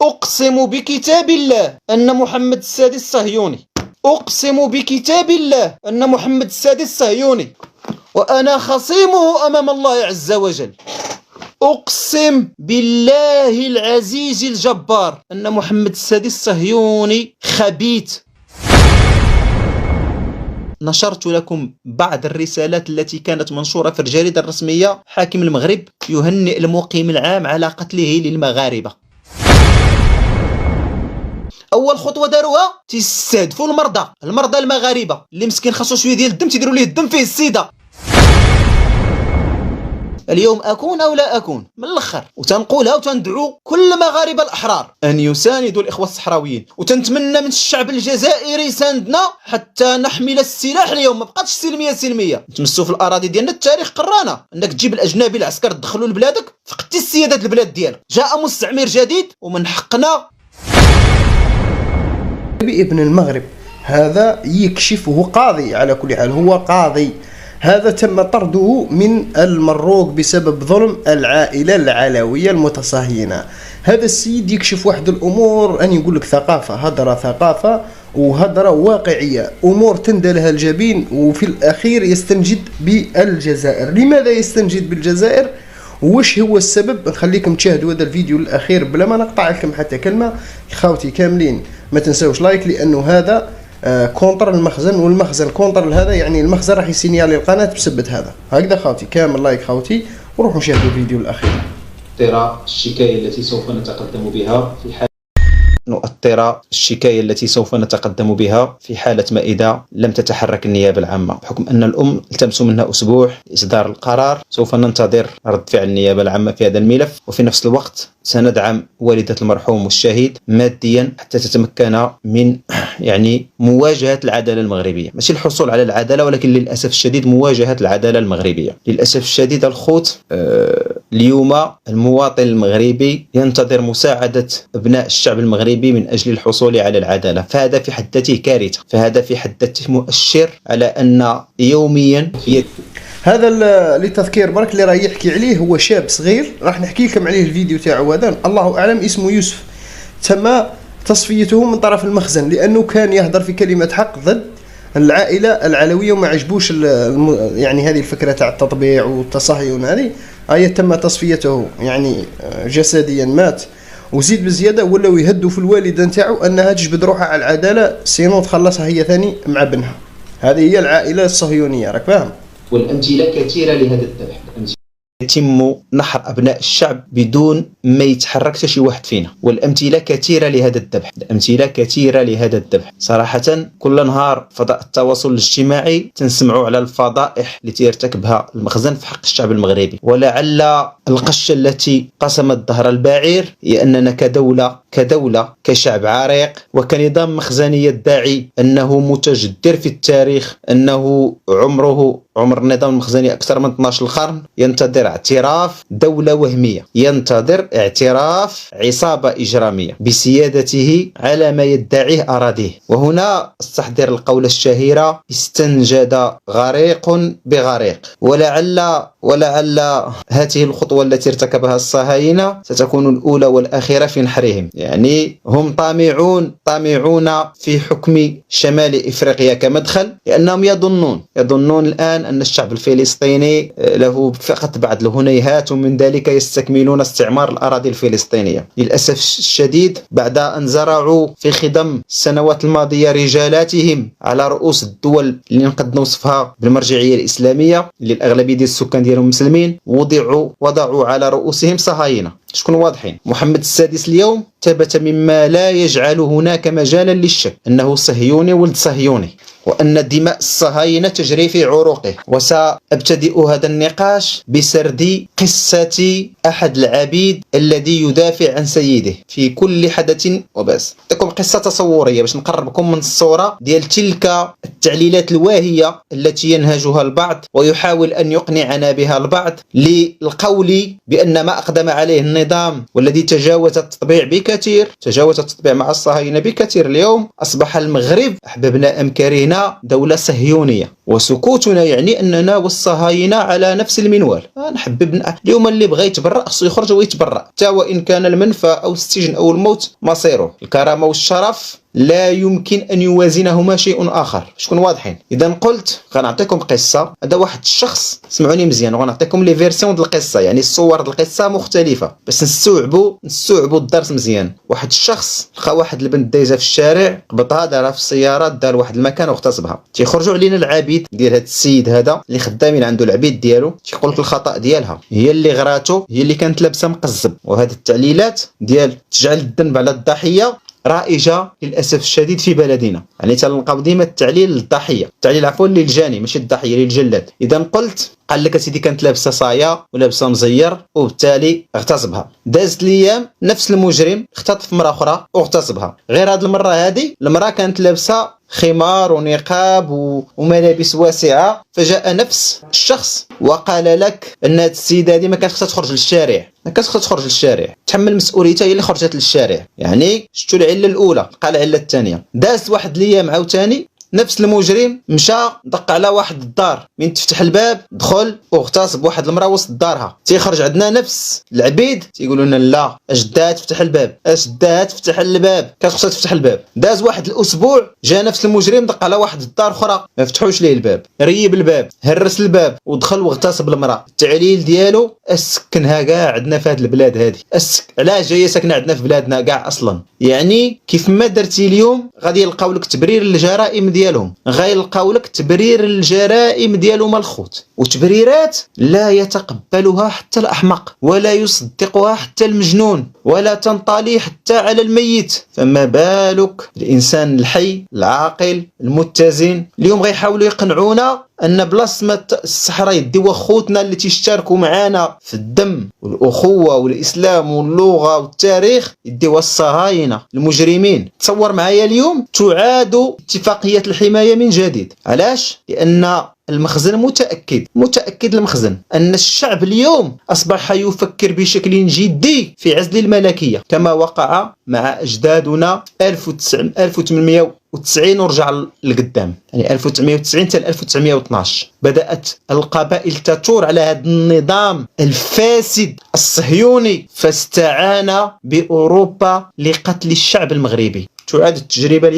أقسم بكتاب الله أن محمد السادس صهيوني. أقسم بكتاب الله أن محمد السادس صهيوني، وأنا خصيمه أمام الله عز وجل. أقسم بالله العزيز الجبار أن محمد السادس صهيوني خبيث. نشرت لكم بعض الرسالات التي كانت منشورة في الجريدة الرسمية. حاكم المغرب يهنئ المقيم العام على قتله للمغاربة. اول خطوه داروها تيستهدفوا المرضى المغاربه اللي مسكين خاصو شويه ديال الدم، تيديروا ليه الدم فيه السيده. اليوم اكون او لا اكون من الاخر، وتنقولها وتندعو كل المغاربه الاحرار ان يساندوا الاخوه الصحراويين، وتنتمنى من الشعب الجزائري يساندنا حتى نحمل السلاح. اليوم ما بقاتش سلميه نتمسوا في الاراضي ديالنا. التاريخ قرانا انك تجيب الاجنبي العسكر تدخلوا لبلادك، فقدتي السياده البلاد ديالك. جاء مستعمر جديد ومن حقنا. ابن المغرب هذا يكشف، وهو قاضي على كل حال، هو قاضي. هذا تم طرده من المروك بسبب ظلم العائلة العلوية المتصهينة. هذا السيد يكشف واحد الأمور، أن يقول لك ثقافة، هدرة ثقافة وهدرة واقعية، أمور تندى لها الجبين، وفي الأخير يستنجد بالجزائر. لماذا يستنجد بالجزائر؟ وش هو السبب؟ نخليكم تشاهدوا هذا الفيديو الأخير بلا ما نقطع لكم حتى كلمة. خاوتي كاملين ما تنسوش لايك، لأنه هذا كونتر المخزن، والمخزن كونتر هذا، يعني المخزن راح يسينيالي القناة بسبب هذا. هكذا خاوتي كامل لايك خاوتي، وروحوا شاهدوا الفيديو الأخير. ترى الشكاية التي سوف نتقدم بها في حالة ما إذا لم تتحرك النيابة العامة، بحكم أن الأم التمس منها أسبوع لإصدار القرار. سوف ننتظر رد فعل النيابة العامة في هذا الملف، وفي نفس الوقت سندعم والدة المرحوم والشهيد ماديا حتى تتمكن من مواجهة العدالة المغربية، ماشي الحصول على العدالة، ولكن للأسف الشديد مواجهة العدالة المغربية. للأسف الشديد الخوت اليوم المواطن المغربي ينتظر مساعدة أبناء الشعب المغربي من أجل الحصول على العدالة، فهذا في حد ذاته كارثة، فهذا في حد ذاته مؤشر على أن يوميا هذا للتذكير برك اللي راه يحكي عليه هو شاب صغير، راح نحكي لكم عليه الفيديو تاعو هذا، الله أعلم اسمه يوسف. تم تصفيته من طرف المخزن لأنه كان يهدر في كلمة حق ضد العائلة العلوية، وما عجبوش هذه الفكرة تاع التطبيع والتصهين. هذه تم تصفيته، جسديا مات، وزيد بزياده ولاو يهدوا في الوالده نتاعو انها تجبد روحها على العداله، سينو تخلصها هي ثاني مع بنها. هذه هي العائله الصهيونيه، راك فاهم. والامثله كثيره لهذا الذبح. يتم نحر أبناء الشعب بدون ما يتحرك شي واحد فينا، والأمثلة كثيرة لهذا الذبح، الأمثلة كثيرة لهذا الذبح. صراحة كل نهار فضاء التواصل الاجتماعي تنسمعوا على الفضائح التي يرتكبها المخزن في حق الشعب المغربي. ولعل القشة التي قسمت ظهر البعير هي أننا كدولة كشعب عريق وكنظام مخزني يدعي أنه متجدر في التاريخ، أنه عمر النظام المخزني أكثر من 12 قرن، ينتظر اعتراف دولة وهمية، ينتظر اعتراف عصابة إجرامية بسيادته على ما يدعيه أراضيه. وهنا استحضر القولة الشهيرة: استنجد غريق بغريق. ولعل هذه الخطوة التي ارتكبها الصهاينة ستكون الأولى والأخيرة في نحرهم. هم طامعون في حكم شمال إفريقيا كمدخل، لأنهم يظنون الآن أن الشعب الفلسطيني له فقط بعض الهنيهات، ومن ذلك يستكملون استعمار الأراضي الفلسطينية. للأسف الشديد بعد أن زرعوا في خضم السنوات الماضية رجالاتهم على رؤوس الدول اللي نقد نوصفها بالمرجعية الإسلامية، اللي الأغلبية ديال السكان ديالهم مسلمين، وضعوا على رؤوسهم صهاينة. شكون واضحين؟ محمد السادس اليوم ثبت مما لا يجعل هناك مجالا للشك أنه صهيوني ولد صهيوني، وأن دماء الصهاينة تجري في عروقه. وسأبتدئ هذا النقاش بسرد قصة أحد العبيد الذي يدافع عن سيده في كل حدث وبس. تكون قصة تصورية باش نقربكم من الصورة ديال تلك التعليلات الواهية التي ينهجها البعض ويحاول أن يقنعنا بها البعض للقول بأن ما أقدم عليه النظام والذي تجاوز التطبيع مع الصهاينة بكثير، اليوم أصبح المغرب أحببنا أم كرهنا أننا دولة صهيونية، وسكوتنا يعني أننا والصهاينة على نفس المنوال. نحبب اليوم اللي بغى يتبرأ خصو يخرج ويتبرأ، حتى وإن كان المنفى أو السجن أو الموت مصيره. الكرامة والشرف لا يمكن أن يوازنهما شيء آخر، شكون واضحين. إذا قلت غنعطيكم قصة، هذا واحد الشخص، سمعوني مزيان، وغنعطيكم لي فيرسيون د القصة، يعني الصور د القصة مختلفة باش نستوعبوا الدرس مزيان. واحد الشخص لقى واحد البنت دايزة في الشارع، قبطها دارها في السيارات، دار واحد المكان واغتصبها. تيخرجوا علينا العبيد ديال هذا السيد هذا اللي خدامين عنده العبيد ديالو، تيقول لك الخطأ ديالها هي اللي غراتو، هي اللي كانت لابسة مقزب. وهذه التعليلات ديال تجعل الذنب على الضحية رائجة للأسف الشديد في بلدنا، يعني تلقاو ديما التعليل للضحية، التعليل عفوا للجاني ماشي الضحية، للجلاد. إذا قلت قال لك سيدي كانت لابسة صايا ولابسة مزير وبالتالي اغتصبها. دازت الايام نفس المجرم اختطف مرة أخرى واغتصبها، غير هذه المرة هذه المرأة كانت لابسة خمار ونقاب وملابس واسعة. فجاء نفس الشخص وقال لك أن هذه السيدة هذه ما كانت خصها تخرج للشارع، ما كانت خصها تخرج للشارع، تحمل مسؤوليتها، هي اللي خرجت للشارع. يعني شفتوا العلة الأولى، لقى العلة الثانية. دازت واحد الايام عاوتاني نفس المجرم مشى دق على واحد الدار، من تفتح الباب دخل واغتصب واحد المراه وسط دارها. تيخرج عندنا نفس العبيد تيقولوا لنا لا، اجدها تفتح الباب، اجدها تفتح الباب، كانت خصها تفتح الباب. داز واحد الاسبوع جا نفس المجرم دق على واحد الدار اخرى ما فتحوش ليه الباب، ريب الباب، هرس الباب ودخل واغتصب المراه. التعليل ديالو اسكنها كاع عندنا في هذه البلاد هذه، علاش جايه ساكنه عندنا في بلادنا كاع اصلا. يعني كيف ما درتي اليوم غادي يلقاو لك تبرير للجرائم ديالهم، غيلقاو لك تبرير الجرائم ديالهم الخوت، وتبريرات لا يتقبلها حتى الأحمق ولا يصدقها حتى المجنون ولا تنطلي حتى على الميت، فما بالك الإنسان الحي العاقل المتزن. اليوم غيحاولوا يقنعونا أن بلاص ما الصحراء يديو خوتنا اللي تشتركوا معنا في الدم والأخوة والإسلام واللغة والتاريخ، يديوها الصهاينة المجرمين. تصور معايا اليوم تعاد اتفاقية الحماية من جديد. علاش؟ لأن المخزن متأكد المخزن أن الشعب اليوم أصبح يفكر بشكل جدي في عزل الملكية كما وقع مع أجدادنا 1890 ورجع لقدام، يعني 1990 حتى 1912 بدأت القبائل تثور على هذا النظام الفاسد الصهيوني، فاستعان بأوروبا لقتل الشعب المغربي. تعاد التجربة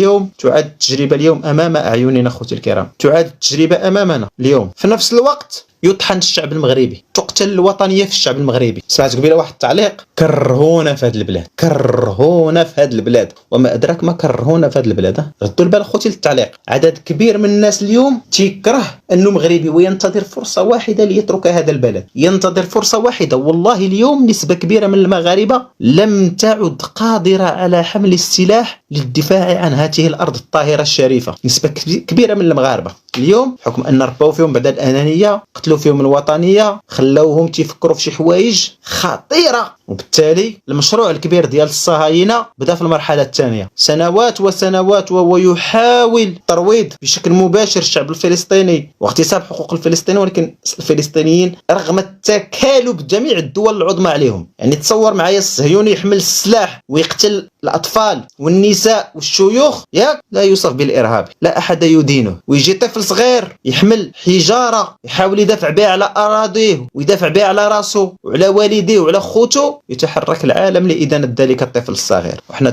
اليوم أمام أعيننا أخوتي الكرام، تعاد التجربة أمامنا اليوم. في نفس الوقت يطحن الشعب المغربي، تقتل الوطنية في الشعب المغربي. سمعت قبيله واحد التعليق، كرهونا في هذه البلاد، كرهونا في هذه البلاد، وما أدراك ما كرهونا في هذه البلاد. ردوا البال أخوتي للتعليق. عدد كبير من الناس اليوم تيكره أنه مغربي وينتظر فرصة واحدة ليترك هذا البلد، ينتظر فرصة واحدة. والله اليوم نسبة كبيرة من المغاربة لم تعد قادرة على حمل السلاح للدفاع عن هذه الأرض الطاهرة الشريفة. نسبة كبيرة من المغاربة اليوم حكم أن ربوا فيهم بعد الأنانية، قتلوا فيهم الوطنية، خلوهم تيفكروا في شي حوايج خطيرة. وبالتالي المشروع الكبير ديال الصهاينة بدأ في المرحلة الثانية، سنوات وسنوات وهو يحاول ترويض بشكل مباشر الشعب الفلسطيني واغتصاب حقوق الفلسطينيين، ولكن الفلسطينيين رغم التكالب جميع الدول العظمى عليهم. يعني تصور معايا الصهيوني يحمل السلاح ويقتل الأطفال والنساء والشيوخ، ياك لا يوصف بالإرهابي، لا أحد يدينه. ويجي طفل صغير يحمل حجارة يحاول يدافع بها على أراضيه ويدافع بها على راسه وعلى والديه وعلى خوته، يتحرك العالم لإدانة ذلك الطفل الصغير، وحنا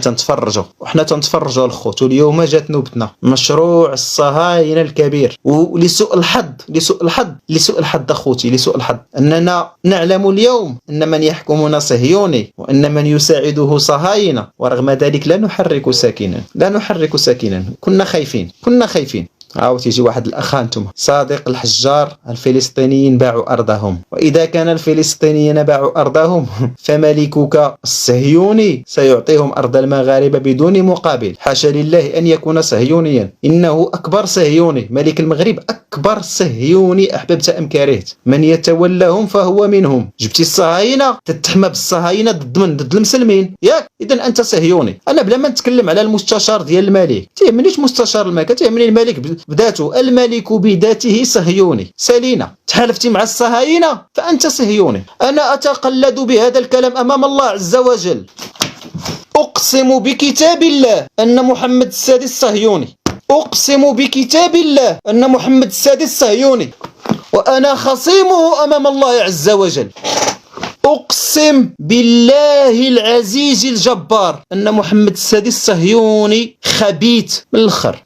تنتفرجوا الخوت. واليوم جات نوبتنا مشروع الصهاينة الكبير. ولسوء الحظ أخوتي، لسوء الحظ أننا نعلم اليوم أن من يحكمنا صهيوني وأن من يساعده صهاينة، ورغم ذلك لا نحرك ساكنا. كنا خايفين. عاود تيجي واحد الأخ أنتم صادق الحجار، الفلسطينيين باعوا أرضهم، وإذا كان الفلسطينيين باعوا أرضهم فملكك الصهيوني سيعطيهم أرض المغاربة بدون مقابل. حاشا لله أن يكون صهيونيا، إنه أكبر صهيوني، ملك المغرب أكبر صهيوني أحببت أم كرهت، من يتولهم فهو منهم. جبتي الصهاينة تتحمى بالصهاينة ضد المسلمين، ياك إذن أنت صهيوني. أنا بلا ما نتكلم على المستشار ديال الملك، تيهمنيش مستشار الملك، تيهمني الملك بذاته، الملك بذاته صهيوني. سالينا تحالفتي مع الصهاينة فأنت صهيوني. أنا أتقلد بهذا الكلام أمام الله عز وجل، أقسم بكتاب الله أن محمد السادس صهيوني، أقسم بكتاب الله أن محمد السادس صهيوني وأنا خصيمه أمام الله عز وجل. أقسم بالله العزيز الجبار أن محمد السادس صهيوني خبيث من الآخر.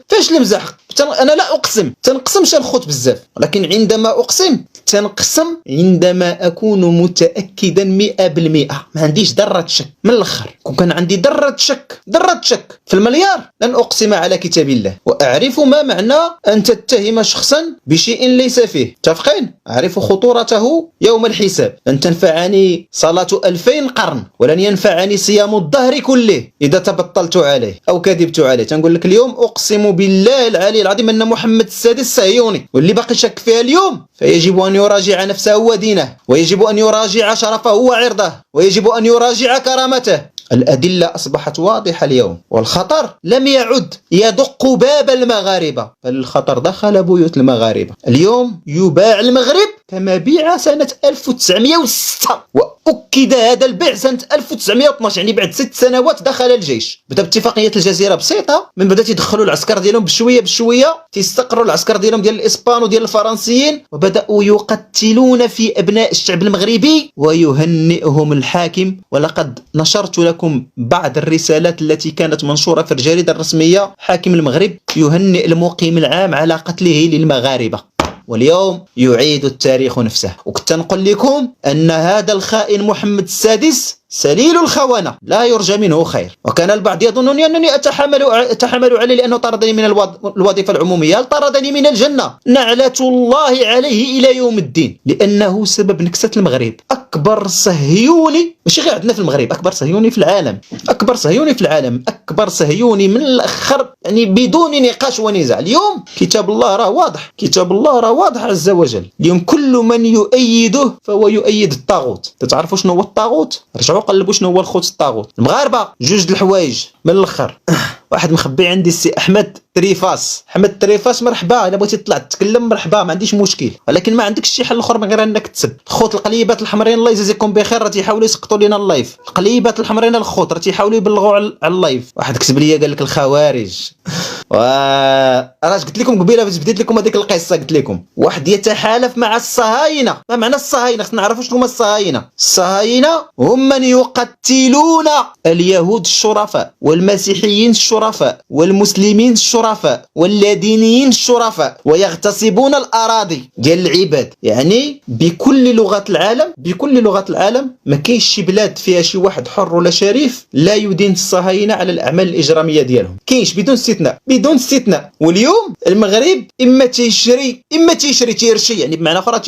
فاش المزح؟ أنا لا أقسم، تنقسمش الخوت بزاف، ولكن عندما أقسم تنقسم عندما أكون متأكدا 100%، ما عنديش ذرة شك. من الآخر كون كان عندي ذرة شك في المليار لن أقسم على كتاب الله. وأعرف ما معنى أن تتهم شخصا بشيء ليس فيه. متفقين؟ أعرف خطورته يوم الحساب. لن تنفعني صلاة 2000 قرن، ولن ينفعني صيام الدهر كله إذا تبطلت عليه أو كذبت عليه. تنقول لك اليوم أقسم بالله العلي العظيم أن محمد السادس صهيوني، واللي باقي شك فيها اليوم فيجب أن يراجع نفسه ودينه، ويجب أن يراجع شرفه وعرضه، ويجب أن يراجع كرامته. الأدلة أصبحت واضحة اليوم، والخطر لم يعد يدق باب المغاربة، بل الخطر دخل بيوت المغاربة. اليوم يباع المغرب كما بيع سنة 1906، وأكد هذا البيع سنة 1912، يعني بعد 6 سنوات دخل الجيش. بدا باتفاقية الجزيرة بسيطة، من بدأت يدخلوا العسكر ديالهم بشوية تيستقروا العسكر ديالهم ديال الإسبان وديال الفرنسيين، وبدأوا يقتلون في أبناء الشعب المغربي ويهنئهم الحاكم. ولقد نشرت لكم بعض الرسالات التي كانت منشورة في الجريدة الرسمية. حاكم المغرب يهنئ المقيم العام على قتله للمغاربة، واليوم يعيد التاريخ نفسه. وكنت نقول لكم أن هذا الخائن محمد السادس سليل الخونة، لا يرجى منه خير. وكان البعض يظنني أنني أتحمل عليه لأنه طردني من الوظيفة العمومية. هل طردني من الجنة؟ نعلة الله عليه إلى يوم الدين، لأنه سبب نكسة المغرب. أكبر صهيوني، ماشي غير عندنا في المغرب، أكبر صهيوني في العالم، أكبر صهيوني في العالم، أكبر صهيوني من الأخر، يعني بدون نقاش ونزاع. اليوم كتاب الله راه واضح، كتاب الله راه واضح عز وجل. اليوم كل من يؤيده فهو يؤيد الطاغوت. تتعرفوا شنو هو الطاغوت؟ رجعوا قلبوا شنو هو الخوت الطاغوت. المغاربه جوج د الحوايج من الاخر. واحد مخبي عندي السي احمد تريفاس. احمد تريفاس مرحبا، الا بغيتي تطلع تتكلم مرحبا، ما عنديش مشكل، ولكن ما عندكش شي حل اخر من غير انك تسب. خوت القليبات الحمرين الله يجازيكم بخير راه تيحاولوا يسقطوا لنا اللايف. القليبات الحمرين الخوت راه تيحاولوا يبلغوا على اللايف. واحد كتب لي قال لك الخوارج. راه قلت لكم قبيله باش بديت لكم هذيك القصه، قلت لكم واحد يتحالف مع الصهاينه. ما معنى الصهاينه؟ خصنا نعرفوا شنو هما الصهاينه. الصهاينه هم من يقتلون اليهود الشرفاء والمسيحيين الشرفاء والمسلمين الشرفاء واللادينيين الشرفاء، ويغتصبون الاراضي ديال العباد. يعني بكل لغات العالم، بكل لغات العالم ما كاينش شي بلاد فيها شي واحد حر ولا شريف لا يدين الصهاينه على الاعمال الاجراميه ديالهم. كاينش بدون استثناء، بدون استثناء. واليوم المغرب اما تيشري تيرشي، يعني بمعنى اخر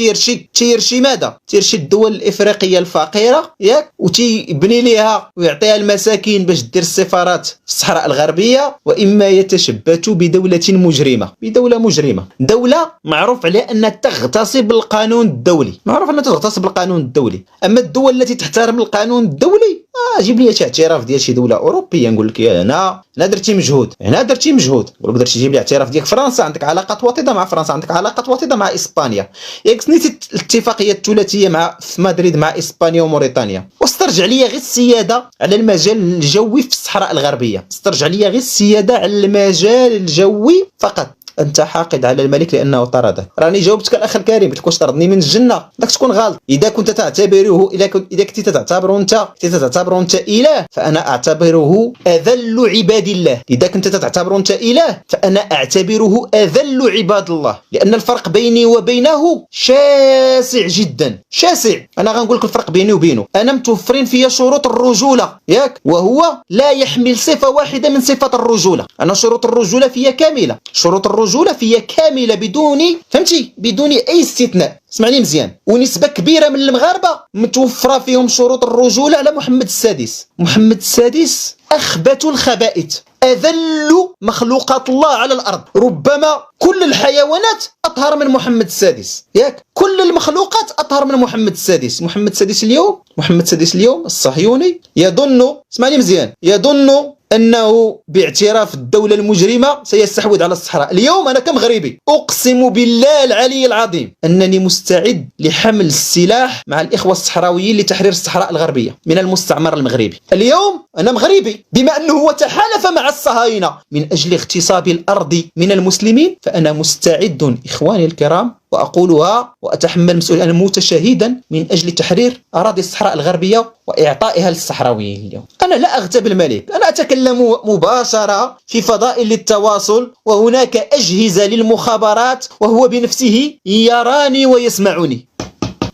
تيرشي ماذا؟ تيرشي الدول الافريقيه الفقيره ياك، وتيبني ليها ويعطيها المساكين باش دير السفارات في الصحراء الغربيه، واما يتشبث بدوله مجرمه، بدوله مجرمه، دوله معروف عليها انها تغتصب القانون الدولي، معروف انها تغتصب القانون الدولي. اما الدول التي تحترم القانون الدولي جيب لي شي اعتراف ديال شي دوله اوروبيه، نقول لك هنا درتي مجهود، هنا درتي مجهود. نقول لك درتي جيب لي اعتراف ديال فرنسا، عندك علاقات وطيده مع فرنسا، عندك علاقات وطيده مع اسبانيا، ياك سنيتي الاتفاقيه الثلاثيه مع في مدريد مع اسبانيا وموريتانيا، واسترجع لي غير السياده على المجال الجوي في الصحراء الغربيه، استرجع لي غير السياده على المجال الجوي فقط. انت حاقد على الملك لانه طرده. راني جاوبتك الاخ الكريم، قلت لك واش طردني من الجنه؟ داك تكون غلط. اذا كنت تعتبره، اذا كنت تعتبره انت اله، فانا اعتبره اذل عباد الله. اذا كنت تعتبره انت اله فانا اعتبره اذل عباد الله، لان الفرق بيني وبينه شاسع جدا، شاسع. انا غنقول لك الفرق بيني وبينه. انا متوفرين فيا شروط الرجوله ياك، وهو لا يحمل صفه واحده من صفات الرجوله. انا شروط الرجوله فيا كامله، شروط الرجوله فيها كامله بدون فهمتي، بدون اي استثناء. اسمعني مزيان. ونسبه كبيره من المغاربه متوفره فيهم شروط الرجوله على محمد السادس. محمد السادس اخبث الخبائث، اذل مخلوقات الله على الارض. ربما كل الحيوانات اطهر من محمد السادس ياك، كل المخلوقات اطهر من محمد السادس. محمد السادس اليوم الصهيوني يظن، اسمعني مزيان، يظن أنه باعتراف الدولة المجرمة سيستحوذ على الصحراء. اليوم أنا كمغربي أقسم بالله العلي العظيم أنني مستعد لحمل السلاح مع الإخوة الصحراويين لتحرير الصحراء الغربية من المستعمر المغربي. اليوم أنا مغربي، بما أنه هو تحالف مع الصهاينة من أجل اغتصاب الأرض من المسلمين، فأنا مستعد إخواني الكرام وأقولها وأتحمل مسؤولية، أنا موت شهيدا من أجل تحرير أراضي الصحراء الغربية وإعطائها للصحراويين. اليوم أنا لا أغتاب الملك، أنا أتكلم مباشرة في فضائل التواصل، وهناك أجهزة للمخابرات وهو بنفسه يراني ويسمعني.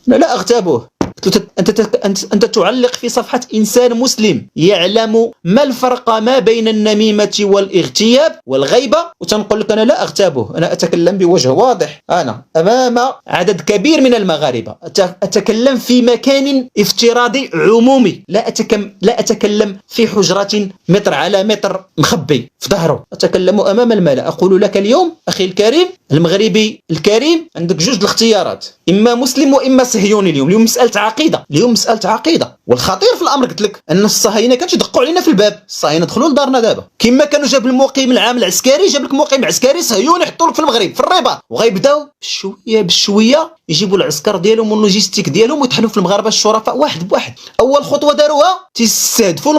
أنا لا أغتابه. أنت تعلق في صفحة إنسان مسلم يعلم ما الفرق ما بين النميمة والاغتياب والغيبة، وتنقول لك أنا لا أغتابه. أنا أتكلم بوجه واضح، أنا أمام عدد كبير من المغاربة، أتكلم في مكان افتراضي عمومي، لا أتكلم في حجرة متر على متر مخبي في ظهره، أتكلم أمام الملأ. أقول لك اليوم أخي الكريم المغربي الكريم، عندك جوج الاختيارات، إما مسلم وإما صهيوني. اليوم مسألة عقيدة، اليوم مسألة عقيدة. والخطير في الأمر قلت لك أن الصهاينة كانوا يدقوا علينا في الباب، الصهاينة دخلوا لدارنا دابا كما كانوا جاب المقيم العام العسكري، جاب لك مقيم عسكري صهيوني يحطوا لك في المغرب في الرباط، وغيبداو بشويه بشويه يجيبوا العسكر ديالهم واللوجيستيك ديالهم ويطحنوا في المغاربه الشرفاء واحد بواحد. اول خطوه داروها تيستهدفوا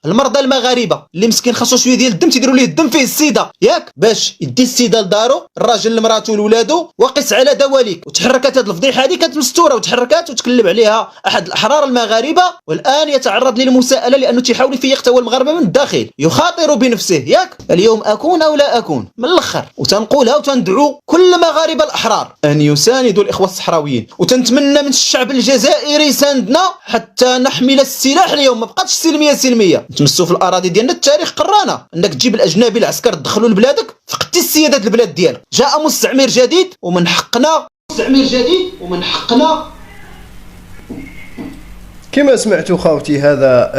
المرضى المغاربه اللي مسكين خاصو شويه ديال الدم، تيديروا ليه الدم فيه السيده ياك، باش يدي السيده لدارو الراجل لمراته لولادو، وقس على دواليك. وتحركت هذه الفضيحه هذه، كانت مستوره وتحركات وتكلم عليها احد الاحرار المغاربه، والان يتعرض للمساءله لانه تيحاول يفيق هو المغاربه من الداخل، يخاطر بنفسه ياك. اليوم اكون او لا اكون من الاخر، وتنقولها وتندعو كل مغاربه الاحرار ان يساندوا الاخوه الصحراويين، وتنتمنى من الشعب الجزائري يساندنا حتى نحمل السلاح. اليوم ما بقاتش سلميه نتمسوا في الاراضي ديالنا. التاريخ قرانا انك تجيب الاجنبي العسكر تدخلوا لبلادك، فقدتي السياده البلاد ديالك. جاء مستعمر جديد ومن حقنا كما سمعتوا خاوتي هذا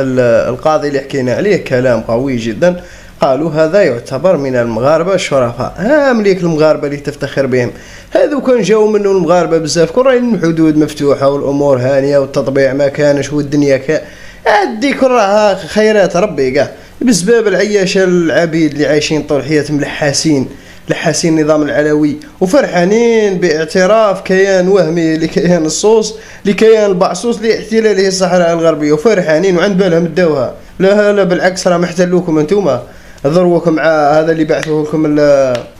القاضي اللي حكينا عليه كلام قوي جدا. قالوا هذا يعتبر من المغاربه الشرفاء، مليك المغاربه اللي تفتخر بهم. هذو كان جاو منه المغاربه بزاف، كون راهي الحدود مفتوحه والامور هانيه والتطبيع ما كانش والدنيا هادي كل راها خيرات ربي كاع، بسبب العياشه العبيد اللي عايشين طول حياتهم لحاسين النظام العلوي، وفرحانين باعتراف كيان وهمي لكيان الصوص لكيان البعصوص لاحتلاله الصحراء الغربيه، وفرحانين وعند بالهم داوها. لا بالعكس، راه محتلوكم انتوما، ضروكم مع هذا اللي بعثوه لكم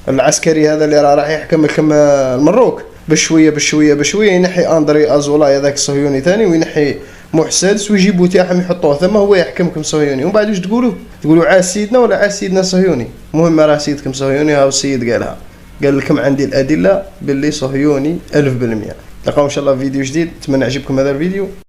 العسكري هذا اللي راح يحكم لكم المروك بشويه ينحي اندري ازولا هذاك الصهيوني ثاني، وينحي محسدس ويجيبوا تاعهم يحطوه ثم هو يحكمكم صهيوني. ومن بعد واش تقولوا عاس سيدنا ولا عاس سيدنا صهيوني؟ المهم راه سيدكم صهيوني، هاو السيد قالها، قال لكم عندي الادله باللي صهيوني 1000%. نلقاو ان شاء الله في فيديو جديد، اتمنى عجبكم هذا الفيديو.